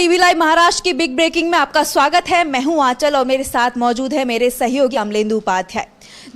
TV live Maharashtra की big breaking में आपका स्वागत है। मैं हूं आंचल और मेरे साथ मौजूद है मेरे सहयोगी अमलेंदु उपाध्याय।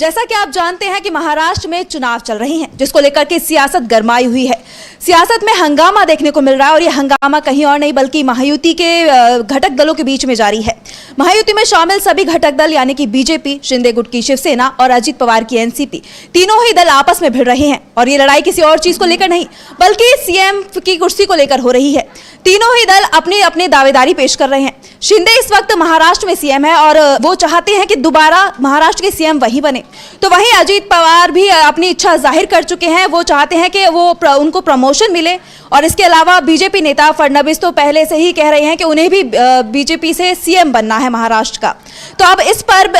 जैसा कि आप जानते हैं कि महाराष्ट्र में चुनाव चल रही हैं, जिसको लेकर के सियासत गरमाई हुई है। सियासत में हंगामा देखने को मिल रहा है और ये हंगामा कहीं और नहीं बल्कि महायुति के घटक दलों के बीच में जारी है। महायुति में शामिल सभी घटक दल यानी कि बीजेपी, शिंदे गुट की शिवसेना और अजित पवार की एनसीपी, तीनों ही दल आपस में भिड़ रहे हैं और ये लड़ाई किसी और चीज को लेकर नहीं बल्कि सीएम की कुर्सी को लेकर हो रही है। तीनों ही दल अपनी अपनी दावेदारी पेश कर रहे हैं। शिंदे इस वक्त महाराष्ट्र में सीएम है और वो चाहते हैं कि दोबारा महाराष्ट्र के सीएम वही बने। तो वहीं अजित पवार भी अपनी इच्छा जाहिर कर चुके हैं। वो चाहते हैं कि उनको प्रमोशन मिले और इसके अलावा बीजेपी नेता फडणवीस तो पहले से ही कह रहे हैं कि उन्हें भी बीजेपी से सीएम बनना है महाराष्ट्र का। तो अब इस पर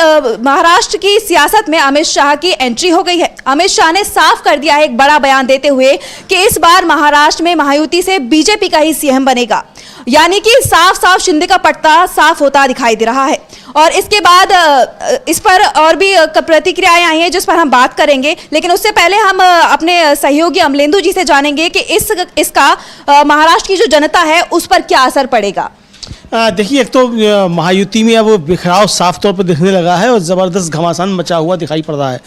महाराष्ट्र की सियासत में अमित शाह की एंट्री हो गई है। अमित शाह ने साफ कर दिया है एक बड़ा बयान देते हुए कि इस बार महाराष्ट्र में महायुति से बीजेपी का ही सीएम बनेगा, यानी कि साफ साफ शिंदे का पट्टा साफ होता दिखाई दे रहा है। और इसके बाद इस पर और भी प्रतिक्रियाएं आई हैं जिस पर हम बात करेंगे, लेकिन उससे पहले हम अपने सहयोगी अमलेंदु जी से जानेंगे कि इसका महाराष्ट्र की जो जनता है उस पर क्या असर पड़ेगा। देखिए, एक तो महायुति में अब बिखराव साफ तौर पर दिखने लगा है और ज़बरदस्त घमासान मचा हुआ दिखाई पड़ रहा है।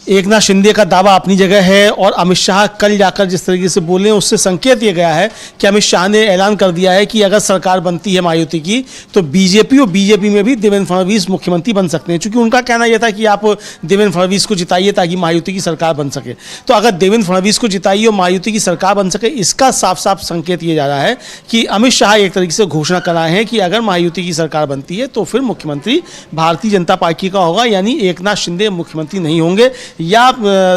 एकनाथ शिंदे का दावा अपनी जगह है और अमित शाह कल जाकर जिस तरीके से बोले उससे संकेत ये गया है कि अमित शाह ने ऐलान कर दिया है कि अगर सरकार बनती है महायुति की तो बीजेपी और बीजेपी में भी देवेंद्र फडणवीस मुख्यमंत्री बन सकते हैं। चूंकि उनका कहना यह था कि आप देवेंद्र फडणवीस को जिताइए ताकि महायुति की सरकार बन सके। तो अगर देवेंद्र फडणवीस को जिताइए और महायुति की सरकार बन सके, इसका साफ साफ संकेत ये जा रहा है कि अमित शाह एक तरीके से घोषणा कराए हैं कि अगर महायुति की सरकार बनती है तो फिर मुख्यमंत्री भारतीय जनता पार्टी का होगा, यानी एकनाथ शिंदे मुख्यमंत्री नहीं होंगे या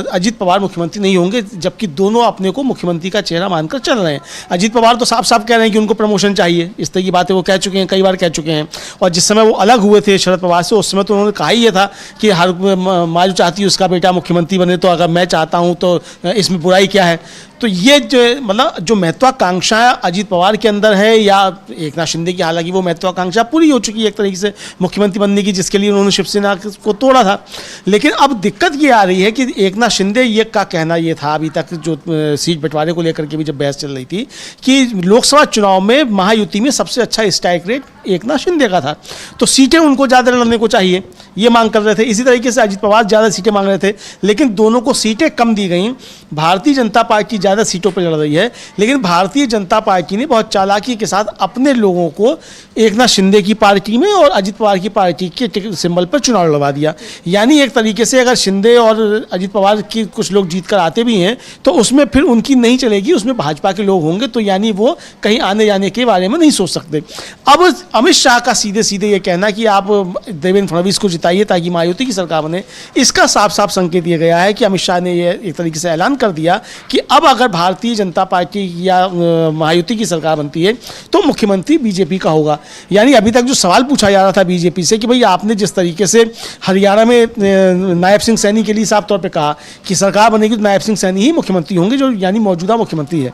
अजित पवार मुख्यमंत्री नहीं होंगे, जबकि दोनों अपने को मुख्यमंत्री का चेहरा मानकर चल रहे हैं। अजित पवार तो साफ साफ कह रहे हैं कि उनको प्रमोशन चाहिए, इस तरह की बातें वो कह चुके हैं, कई बार कह चुके हैं। और जिस समय वो अलग हुए थे शरद पवार से, उस समय तो उन्होंने कहा ही ये था कि हर माँ जो चाहती है उसका बेटा मुख्यमंत्री बने, तो अगर मैं चाहता हूँ तो इसमें बुराई क्या है। तो ये जो मतलब जो महत्वाकांक्षा अजित पवार के अंदर है या एकनाथ शिंदे की, हालांकि वो महत्वाकांक्षा पूरी हो चुकी है एक तरीके से मुख्यमंत्री बनने की, जिसके लिए उन्होंने शिवसेना को तोड़ा था। लेकिन अब दिक्कत ये आ रही है कि एकनाथ शिंदे ये का कहना ये था अभी तक जो सीट बंटवारे को लेकर के भी जब बहस चल रही थी कि लोकसभा चुनाव में महायुति में सबसे अच्छा स्ट्राइक रेट एकनाथ शिंदे का था, तो सीटें उनको ज़्यादा लड़ने को चाहिए, ये मांग कर रहे थे। इसी तरीके से अजित पवार ज़्यादा सीटें मांग रहे थे, लेकिन दोनों को सीटें कम दी गई। भारतीय जनता पार्टी ज़्यादा सीटों पर लड़ रही है, लेकिन भारतीय जनता पार्टी ने बहुत चालाकी के साथ अपने लोगों को एकनाथ शिंदे की पार्टी में और अजित पवार की पार्टी के सिंबल पर चुनाव लड़वा दिया। यानी एक तरीके से अगर शिंदे और अजित पवार की कुछ लोग जीत कर आते भी हैं तो उसमें फिर उनकी नहीं चलेगी, उसमें भाजपा के लोग होंगे, तो यानी वो कहीं आने जाने के बारे में नहीं सोच सकते। अब अमित शाह का सीधे सीधे ये कहना कि आप देवेंद्र फडणवीस को जिताइए ताकि महायुति की सरकार बने, इसका साफ साफ संकेत दिया गया है कि अमित शाह ने ये एक तरीके से ऐलान कर दिया कि अब अगर भारतीय जनता पार्टी या महायुति की सरकार बनती है तो मुख्यमंत्री बीजेपी का होगा। यानी अभी तक जो सवाल पूछा जा रहा था बीजेपी से कि भाई आपने जिस तरीके से हरियाणा में नायब सिंह सैनी के लिए साफ तौर पे कहा कि सरकार बनेगी तो नायब सिंह सैनी ही मुख्यमंत्री होंगे, जो यानी मौजूदा मुख्यमंत्री है,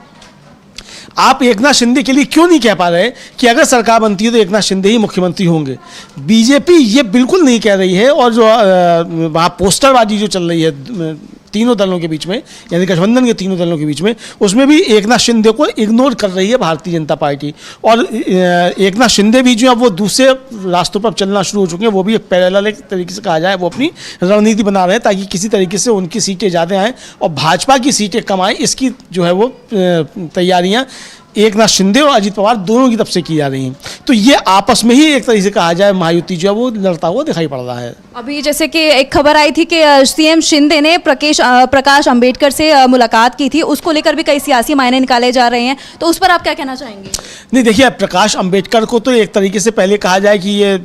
आप एकनाथ शिंदे के लिए क्यों नहीं कह पा रहे कि अगर सरकार बनती है तो एकनाथ शिंदे ही मुख्यमंत्री होंगे? बीजेपी ये बिल्कुल नहीं कह रही है। और जो वहाँ पोस्टरबाजी जो चल रही है तीनों दलों के बीच में, यानी गठबंधन के तीनों दलों के बीच में, उसमें भी एकनाथ शिंदे को इग्नोर कर रही है भारतीय जनता पार्टी। और एकनाथ शिंदे भी जो अब वो दूसरे रास्तों पर चलना शुरू हो चुके हैं, वो भी एक पैरेलल एक तरीके से कहा जाए वो अपनी रणनीति बना रहे हैं ताकि किसी तरीके से उनकी सीटें ज़्यादा आएँ और भाजपा की सीटें कम आएँ। इसकी जो है वो तैयारियाँ एकनाथ शिंदे और अजित पवार दोनों की तरफ से की जा रही हैं। तो ये आपस में ही एक तरीके से कहा जाए महायुति जो है वो लड़ता हुआ दिखाई पड़ रहा है। अभी जैसे कि एक खबर आई थी कि सीएम शिंदे ने प्रकाश अंबेडकर से मुलाकात की थी, उसको लेकर भी कई सियासी मायने निकाले जा रहे हैं, तो उस पर आप क्या कहना चाहेंगे? नहीं, देखिए, प्रकाश अंबेडकर को तो एक तरीके से पहले कहा जाए कि ये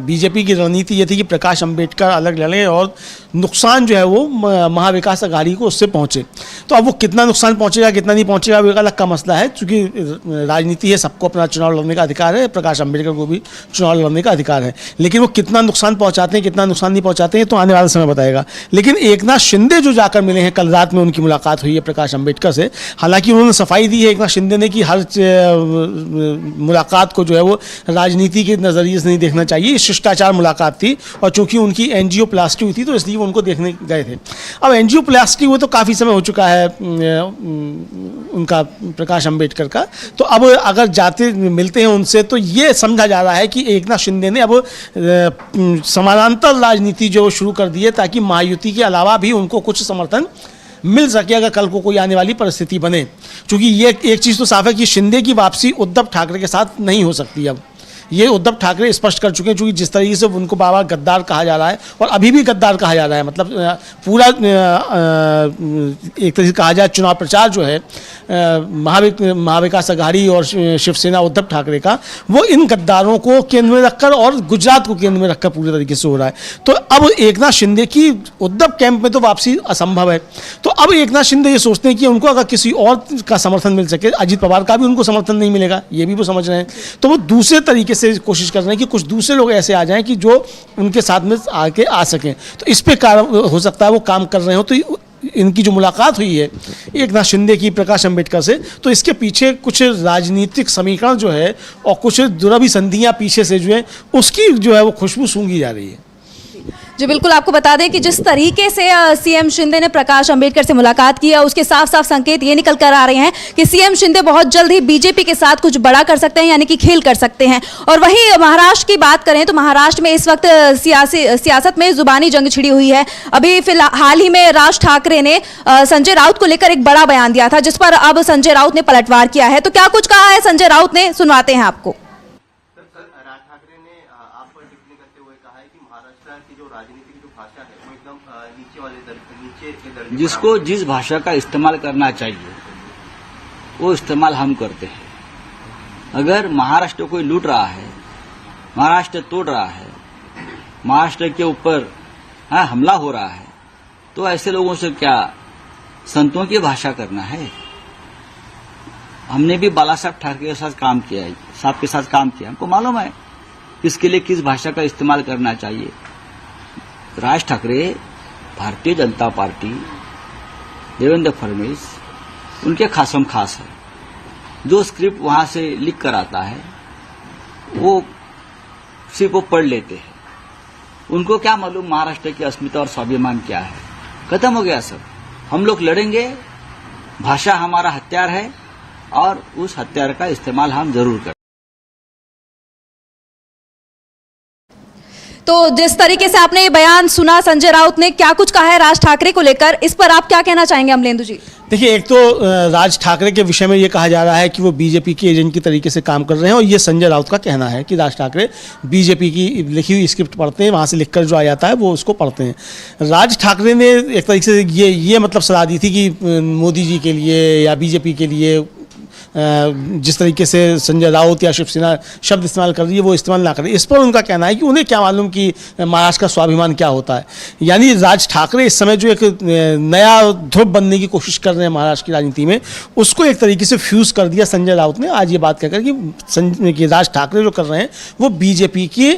बीजेपी की रणनीति ये थी कि प्रकाश अंबेडकर अलग लड़ें और नुकसान जो है वो महाविकास अघाड़ी को उससे पहुँचे। तो अब वो कितना नुकसान पहुँचेगा कितना नहीं पहुँचेगा वो एक अलग का मसला है, चूँकि राजनीति है, सबको अपना चुनाव लड़ने का अधिकार है। प्रकाश अम्बेडकर को भी चुनाव लड़ने का अधिकार है। लेकिन वो कितना नुकसान पहुंचाते हैं, कितना नुकसान नहीं पहुंचाते हैं, तो आने वाला समय बताएगा। लेकिन एकनाथ शिंदे जो जाकर मिले हैं, कल रात में उनकी मुलाकात हुई है प्रकाश अम्बेडकर से। हालांकि उन्होंने सफाई दी है एकनाथ शिंदे ने कि हर मुलाकात को जो है वो राजनीति के नज़रिए से नहीं देखना चाहिए, शिष्टाचार मुलाकात थी। और चूंकि उनकी एंजियोप्लास्टी हुई थी तो इसलिए वो उनको देखने गए थे। अब एंजियोप्लास्टी वो तो काफ़ी समय हो चुका है उनका, प्रकाश अम्बेडकर का। तो अब अगर जाते मिलते हैं उनसे तो ये समझा जा रहा है कि एकनाथ शिंदे ने अब समानांतर राजनीति जो शुरू कर दी है, ताकि महायुति के अलावा भी उनको कुछ समर्थन मिल सके अगर कल को कोई आने वाली परिस्थिति बने। क्योंकि ये एक चीज़ तो साफ है कि शिंदे की वापसी उद्धव ठाकरे के साथ नहीं हो सकती। अब ये उद्धव ठाकरे स्पष्ट कर चुके हैं, क्योंकि जिस तरीके से उनको बार बार गद्दार कहा जा रहा है और अभी भी गद्दार कहा जा रहा है, मतलब पूरा एक तरीके से कहा जाए चुनाव प्रचार जो है महाविकास अघाड़ी और शिवसेना उद्धव ठाकरे का, वो इन गद्दारों को केंद्र में रखकर और गुजरात को केंद्र में रखकर पूरे तरीके से हो रहा है। तो अब एकनाथ शिंदे की उद्धव कैंप में तो वापसी असंभव है। तो अब एकनाथ शिंदे ये सोचते हैं कि उनको अगर किसी और का समर्थन मिल सके, अजित पवार का भी उनको समर्थन नहीं मिलेगा, ये भी वो समझ रहे हैं, तो वो दूसरे तरीके से कोशिश कर रहे हैं कि कुछ दूसरे लोग ऐसे आ जाएं कि जो उनके साथ में आके आ सकें। तो इस पे हो सकता है वो काम कर रहे हो। तो इनकी जो मुलाकात हुई है एकनाथ शिंदे की प्रकाश अम्बेडकर से, तो इसके पीछे कुछ राजनीतिक समीकरण जो है और कुछ दुरभिसंधियां पीछे से जो है उसकी जो है वो खुशबू सूंघी जा रही है। जी बिल्कुल, आपको बता दें कि जिस तरीके से सीएम शिंदे ने प्रकाश अम्बेडकर से मुलाकात की है, उसके साफ साफ संकेत ये निकल कर आ रहे हैं कि सीएम शिंदे बहुत जल्द ही बीजेपी के साथ कुछ बड़ा कर सकते हैं, यानी कि खेल कर सकते हैं। और वहीं महाराष्ट्र की बात करें तो महाराष्ट्र में इस वक्त सियासत में जुबानी जंग छिड़ी हुई है। अभी फिलहाल हाल ही में राज ठाकरे ने संजय राउत को लेकर एक बड़ा बयान दिया था, जिस पर अब संजय राउत ने पलटवार किया है। तो क्या कुछ कहा है संजय राउत ने, सुनवाते हैं आपको। जिसको जिस भाषा का इस्तेमाल करना चाहिए वो इस्तेमाल हम करते हैं। अगर महाराष्ट्र कोई लूट रहा है, महाराष्ट्र तोड़ रहा है, महाराष्ट्र के ऊपर हमला हो रहा है, तो ऐसे लोगों से क्या संतों की भाषा करना है? हमने भी बाला साहब ठाकरे के साथ काम किया है, साहब के साथ काम किया, हमको मालूम है किसके लिए किस भाषा का इस्तेमाल करना चाहिए। राज ठाकरे, भारतीय जनता पार्टी, देवेंद्र फडणवीस उनके खासम खास है। जो स्क्रिप्ट वहां से लिख कर आता है वो सिर्फ वो पढ़ लेते हैं। उनको क्या मालूम महाराष्ट्र की अस्मिता और स्वाभिमान क्या है। खत्म हो गया सब। हम लोग लड़ेंगे, भाषा हमारा हथियार है और उस हथियार का इस्तेमाल हम जरूर करें। तो जिस तरीके से आपने ये बयान सुना, संजय राउत ने क्या कुछ कहा है राज ठाकरे को लेकर, इस पर आप क्या कहना चाहेंगे अमलेंदु जी? देखिए, एक तो राज ठाकरे के विषय में ये कहा जा रहा है कि वो बीजेपी के एजेंट की तरीके से काम कर रहे हैं, और ये संजय राउत का कहना है कि राज ठाकरे बीजेपी की लिखी हुई स्क्रिप्ट पढ़ते हैं, वहाँ से लिखकर जो आ जाता है वो उसको पढ़ते हैं। राज ठाकरे ने एक तरीके से ये मतलब सलाह दी थी कि मोदी जी के लिए या बीजेपी के लिए जिस तरीके से संजय राउत या शिवसेना शब्द इस्तेमाल कर रही है वो इस्तेमाल ना करें। इस पर उनका कहना है कि उन्हें क्या मालूम कि महाराष्ट्र का स्वाभिमान क्या होता है। यानी राज ठाकरे इस समय जो एक नया ध्रुव बनने की कोशिश कर रहे हैं महाराष्ट्र की राजनीति में, उसको एक तरीके से फ्यूज़ कर दिया संजय राउत ने आज ये बात कहकर कि राज ठाकरे जो कर रहे हैं वो बीजेपी की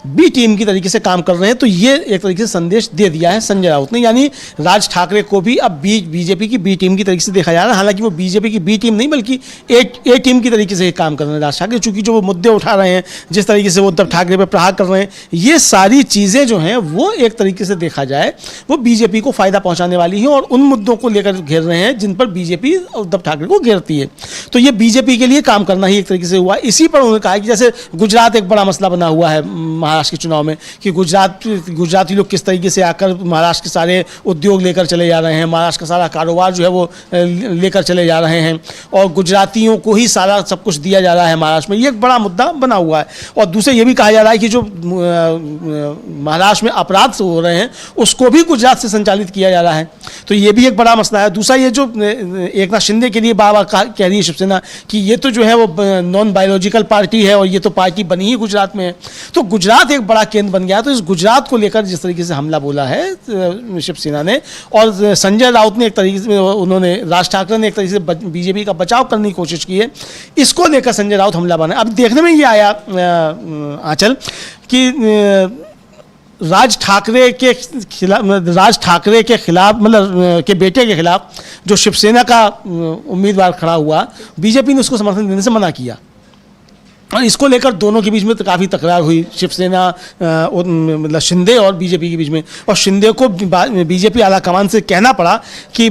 बी टीम की तरीके से काम कर रहे हैं। तो ये एक तरीके से संदेश दे दिया है संजय राउत ने, यानी राज ठाकरे को भी अब बीजेपी की बी टीम की तरीके से देखा जा रहा है। हालांकि वो बीजेपी की बी टीम नहीं बल्कि ए टीम की तरीके से काम कर रहे हैं राज ठाकरे, चूंकि जो वो मुद्दे उठा रहे हैं, जिस तरीके से वो उद्धव ठाकरे पर प्रहार कर रहे हैं, ये सारी चीज़ें जो हैं वो एक तरीके से देखा जाए वो बीजेपी को फायदा पहुँचाने वाली हैं और उन मुद्दों को लेकर घेर रहे हैं जिन पर बीजेपी उद्धव ठाकरे को घेरती है। तो ये बीजेपी के लिए काम करना ही एक तरीके से हुआ। इसी पर उन्होंने कहा कि जैसे गुजरात एक बड़ा मसला बना हुआ है महाराष्ट्र के चुनाव में कि गुजराती लोग किस तरीके से आकर महाराष्ट्र के सारे उद्योग लेकर चले जा रहे हैं, महाराष्ट्र का सारा कारोबार जो है वो लेकर चले जा रहे हैं और गुजरातियों को ही सारा सब कुछ दिया जा रहा है महाराष्ट्र में। ये एक बड़ा मुद्दा बना हुआ है। और दूसरे ये भी कहा जा रहा है कि जो महाराष्ट्र में अपराध हो रहे हैं उसको भी गुजरात से संचालित किया जा रहा है। तो ये भी एक बड़ा मसला है। दूसरा ये जो एकनाथ शिंदे के लिए बार बार कह रही है शिवसेना कि ये तो जो है वो नॉन बायोलॉजिकल पार्टी है और ये तो पार्टी बनी ही गुजरात में है। तो गुजरात गुजरात एक बड़ा केंद्र बन गया। तो इस गुजरात को लेकर जिस तरीके से हमला बोला है शिवसेना ने, और संजय राउत ने एक तरीके से, उन्होंने राज ठाकरे ने एक तरीके से बीजेपी का बचाव करने की कोशिश की है, इसको लेकर संजय राउत हमला बना। अब देखने में ये आया आंचल कि राज ठाकरे के खिलाफ मतलब के बेटे के खिलाफ जो शिवसेना का उम्मीदवार खड़ा हुआ, बीजेपी ने उसको समर्थन देने से मना किया, और इसको लेकर दोनों के बीच में तो काफ़ी तकरार हुई, शिवसेना मतलब शिंदे और बीजेपी के बीच में। और शिंदे को बीजेपी आला कमान से कहना पड़ा कि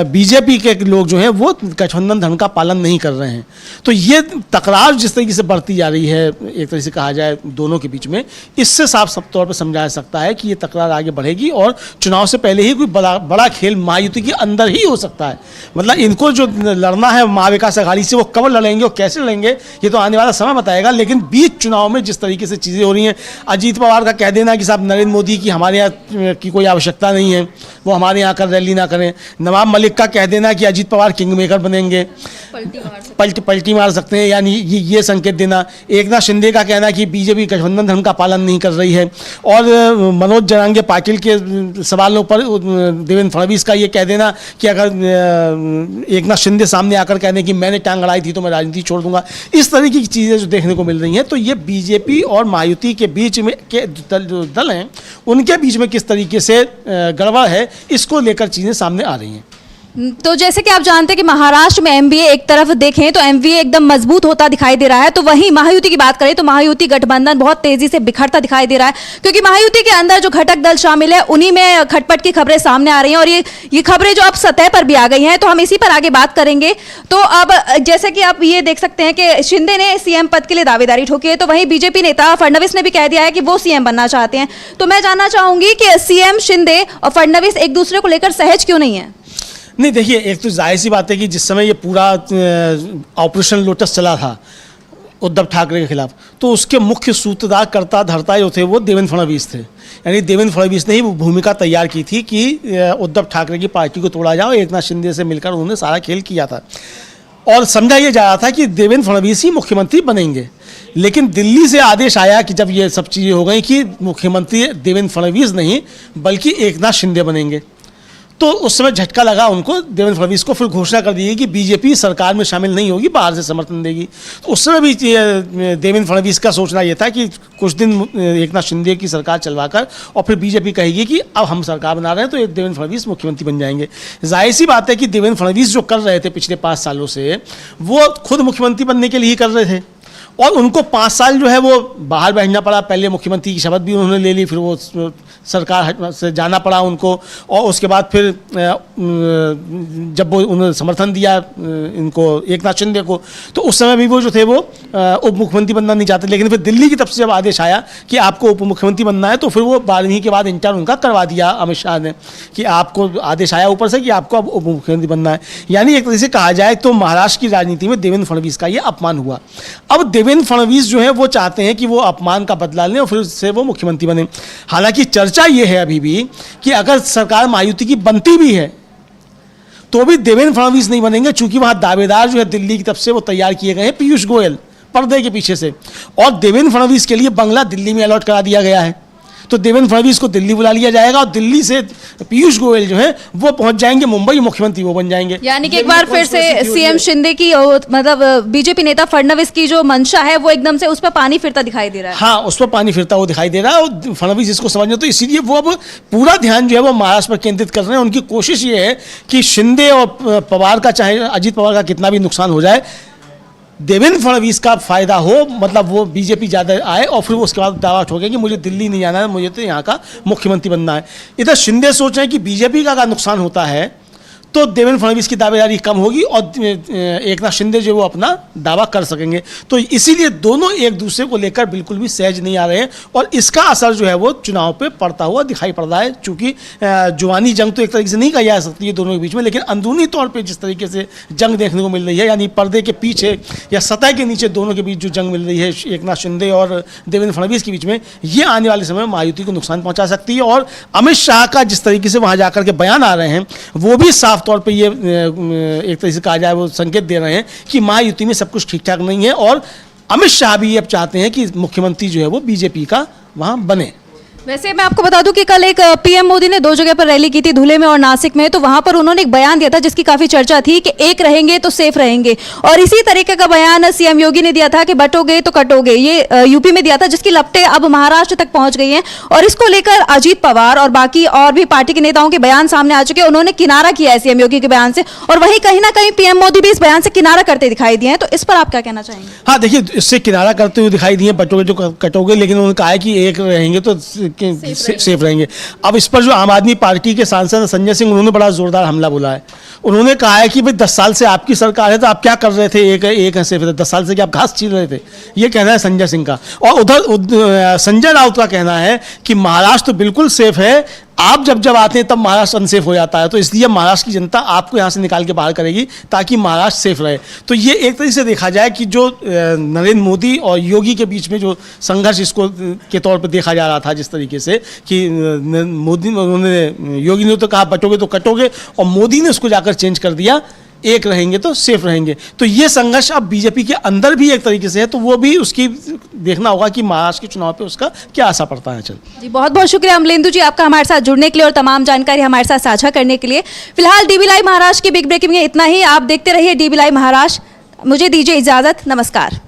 बीजेपी के लोग जो हैं वो गठबंधन धर्म का पालन नहीं कर रहे हैं। तो ये तकरार जिस तरीके से बढ़ती जा रही है, एक तरह से कहा जाए दोनों के बीच में, इससे साफ तौर पर समझा जा सकता है कि ये तकरार आगे बढ़ेगी और चुनाव से पहले ही कोई बड़ा खेल महायुति के अंदर ही हो सकता है। मतलब इनको जो लड़ना है महाविकास अघाड़ी से, वो कब लड़ेंगे और कैसे लड़ेंगे ये तो आने वाला समय बताएगा। लेकिन बीच चुनाव में जिस तरीके से चीज़ें हो रही हैं, अजीत पवार का कह देना कि साहब नरेंद्र मोदी की हमारे यहाँ की कोई आवश्यकता नहीं है, वो हमारे यहाँ आकर रैली ना करें, नवाब मलिक का कह देना कि अजीत पवार किंग मेकर बनेंगे, पलटी मार सकते हैं, यानी ये संकेत देना। एकनाथ शिंदे का कहना कि बीजेपी गठबंधन धर्म का पालन नहीं कर रही है, और मनोज जरांगे पाटिल के सवालों पर देवेंद्र फडणवीस का ये कह देना कि अगर एकनाथ शिंदे सामने आकर कह दें कि मैंने टांग अड़ाई थी तो मैं राजनीति छोड़ दूंगा, इस तरीके की चीज़ें जो देखने को मिल रही हैं। तो ये बीजेपी और महायुति के बीच में के जो दल हैं उनके बीच में किस तरीके से गड़बड़ है, इसको लेकर चीज़ें सामने आ रही हैं। तो जैसे कि आप जानते हैं कि महाराष्ट्र में एमवीए एक तरफ देखें तो एमवीए एकदम मजबूत होता दिखाई दे रहा है, तो वहीं महायुति की बात करें तो महायुति गठबंधन बहुत तेजी से बिखरता दिखाई दे रहा है, क्योंकि महायुति के अंदर जो घटक दल शामिल है उन्हीं में खटपट की खबरें सामने आ रही हैं, और ये खबरें जो अब सतह पर भी आ गई हैं, तो हम इसी पर आगे बात करेंगे। तो अब जैसे कि आप ये देख सकते हैं कि शिंदे ने सीएम पद के लिए दावेदारी ठोकी है, तो वहीं बीजेपी नेता फडणवीस ने भी कह दिया है कि वो सीएम बनना चाहते हैं। तो मैं जानना चाहूंगी कि सीएम शिंदे और फडणवीस एक दूसरे को लेकर सहज क्यों नहीं है? नहीं, देखिए, एक तो जाहिर सी बात है कि जिस समय ये पूरा ऑपरेशन लोटस चला था उद्धव ठाकरे के खिलाफ, तो उसके मुख्य सूत्रधार करता धरता जो थे वो देवेंद्र फडणवीस थे। यानी देवेंद्र फडणवीस ने ही वो भूमिका तैयार की थी कि उद्धव ठाकरे की पार्टी को तोड़ा जाओ, एकनाथ शिंदे से मिलकर उन्होंने सारा खेल किया था, और समझा ये जा रहा था कि देवेंद्र फडणवीस ही मुख्यमंत्री बनेंगे। लेकिन दिल्ली से आदेश आया कि जब ये सब चीज़ें हो गई कि मुख्यमंत्री देवेंद्र फडणवीस नहीं बल्कि एकनाथ शिंदे बनेंगे, तो उस समय झटका लगा उनको, देवेंद्र फडणवीस को। फिर घोषणा कर दी गई कि बीजेपी सरकार में शामिल नहीं होगी, बाहर से समर्थन देगी। तो उस समय भी देवेंद्र फडणवीस का सोचना यह था कि कुछ दिन एकनाथ शिंदे की सरकार चलवाकर और फिर बीजेपी कहेगी कि अब हम सरकार बना रहे हैं तो देवेंद्र फडणवीस मुख्यमंत्री बन जाएंगे। जाहिर सी बात है कि देवेंद्र फडणवीस जो कर रहे थे पिछले 5 सालों से, वो खुद मुख्यमंत्री बनने के लिए ही कर रहे थे, और उनको 5 साल जो है वो बाहर बैठना पड़ा। पहले मुख्यमंत्री की शपथ भी उन्होंने ले ली, फिर वो सरकार से जाना पड़ा उनको, और उसके बाद फिर जब वो उन्होंने समर्थन दिया इनको एकनाथ शिंदे को, तो उस समय भी वो जो थे वो उप मुख्यमंत्री बनना नहीं चाहते। लेकिन फिर दिल्ली की तरफ से जब आदेश आया कि आपको उप मुख्यमंत्री बनना है, तो फिर वो 12वीं के बाद इंटर्न उनका करवा दिया अमित शाह ने, कि आपको आदेश आया ऊपर से कि आपको अब उप मुख्यमंत्री बनना है। यानी एक तरह से कहा जाए तो महाराष्ट्र की राजनीति में देवेंद्र फडणवीस का ये अपमान हुआ। अब देवेंद्र फडणवीस जो है वो चाहते हैं कि वो अपमान का बदला लें और फिर से वो मुख्यमंत्री बने। हालांकि चर्चा ये है अभी भी कि अगर सरकार महायुति की बनती भी है तो भी देवेंद्र फडणवीस नहीं बनेंगे, चूंकि वहां दावेदार जो है दिल्ली की तरफ से वो तैयार किए गए हैं पीयूष गोयल पर्दे के पीछे से, और देवेंद्र फडणवीस के लिए बंगला दिल्ली में अलॉट करा दिया गया है। तो देवेंद्र फडणवीस को दिल्ली बुला लिया जाएगा, और दिल्ली से पीयूष गोयल जो है वो पहुंच जाएंगे मुंबई, मुख्यमंत्री वो बन जाएंगे। यानी कि एक बार फिर से सीएम शिंदे की मतलब बीजेपी नेता फडणवीस की जो मंशा है वो एकदम से उस पर पानी फिरता दिखाई दे रहा है। हाँ, उस पर पानी फिरता हुआ दिखाई दे रहा है, और फडणवीस इसको समझ, तो इसीलिए वो अब पूरा ध्यान जो है वो महाराष्ट्र पर केंद्रित कर रहे हैं। उनकी कोशिश ये है कि शिंदे और पवार का, चाहे अजीत पवार का कितना भी नुकसान हो जाए, देवेंद्र फडणवीस का फायदा हो, मतलब वो बीजेपी ज़्यादा आए, और फिर वो उसके बाद दावा ठोके कि मुझे दिल्ली नहीं जाना है, मुझे तो यहाँ का मुख्यमंत्री बनना है। इधर शिंदे सोच रहे हैं कि बीजेपी का अगर नुकसान होता है तो देवेंद्र फडणवीस की दावेदारी कम होगी और एकनाथ शिंदे जो वो अपना दावा कर सकेंगे। तो इसीलिए दोनों एक दूसरे को लेकर बिल्कुल भी सहज नहीं आ रहे हैं, और इसका असर जो है वो चुनाव पे पड़ता हुआ दिखाई पड़ रहा है। चूँकि जुबानी जंग तो एक तरीके से नहीं कही जा सकती है दोनों के बीच में, लेकिन अंदरूनी तौर पर जिस तरीके से जंग देखने को मिल रही है, यानी पर्दे के पीछे या सतह के नीचे दोनों के बीच जो जंग मिल रही है एकनाथ शिंदे और देवेंद्र फडणवीस के बीच में, ये आने वाले समय में महायुति को नुकसान पहुँचा सकती है। और अमित शाह का जिस तरीके से वहाँ जाकर के बयान आ रहे हैं, वो भी साफ तौर पे ये एक तरह से कहा जाए वो संकेत दे रहे हैं कि महायुति में सब कुछ ठीक ठाक नहीं है, और अमित शाह भी अब चाहते हैं कि मुख्यमंत्री जो है वो बीजेपी का वहाँ बने। वैसे मैं आपको बता दूं कि कल एक पीएम मोदी ने 2 जगह पर रैली की थी, धुले में और नासिक में। तो वहां पर उन्होंने एक बयान दिया था जिसकी काफी चर्चा थी कि एक रहेंगे तो सेफ रहेंगे, और इसी तरीके का बयान सीएम योगी ने दिया था कि बटोगे तो कटोगे, ये यूपी में दिया था, जिसकी लपटें अब महाराष्ट्र तक पहुंच गई हैं। और इसको लेकर अजीत पवार और बाकी और भी पार्टी के नेताओं के बयान सामने आ चुके हैं। उन्होंने किनारा किया है सीएम योगी के बयान से, और वहीं कहीं ना कहीं पीएम मोदी भी इस बयान से किनारा करते दिखाई दिए हैं। तो इस पर आप क्या कहना चाहेंगे? हाँ देखिए, इससे किनारा करते हुए दिखाई दिए, बटोगे तो कटोगे, लेकिन उन्होंने कहा है कि एक रहेंगे तो सेफ रहेंगे। अब इस पर जो आम आदमी पार्टी के सांसद संजय सिंह, उन्होंने बड़ा जोरदार हमला बोला है। उन्होंने कहा है कि भाई 10 साल से आपकी सरकार है तो आप क्या कर रहे थे, एक सेफ थे, 10 साल से क्या आप घास छील रहे थे? ये कहना है संजय सिंह का। और उधर संजय राउत का कहना है कि महाराष्ट्र बिल्कुल सेफ है, आप जब आते हैं तब महाराष्ट्र अनसेफ हो जाता है, तो इसलिए महाराष्ट्र की जनता आपको यहाँ से निकाल के बाहर करेगी ताकि महाराष्ट्र सेफ रहे। तो ये एक तरीके से देखा जाए कि जो नरेंद्र मोदी और योगी के बीच में जो संघर्ष इसको के तौर पर देखा जा रहा था, जिस तरीके से कि योगी ने तो कहा बटोगे तो कटोगे, और मोदी ने उसको जाकर चेंज कर दिया, एक रहेंगे तो सेफ रहेंगे। तो ये संघर्ष अब बीजेपी के अंदर भी एक तरीके से है, तो वो भी उसकी देखना होगा कि महाराष्ट्र के चुनाव पे उसका क्या असर पड़ता है। चल जी, बहुत बहुत शुक्रिया अमलेंदु जी आपका हमारे साथ जुड़ने के लिए और तमाम जानकारी हमारे साथ साझा करने के लिए। फिलहाल डीबी लाइव महाराष्ट्र की बिग ब्रेकिंग में इतना ही। आप देखते रहिए डीबी लाइव महाराष्ट्र। मुझे दीजिए इजाजत, नमस्कार।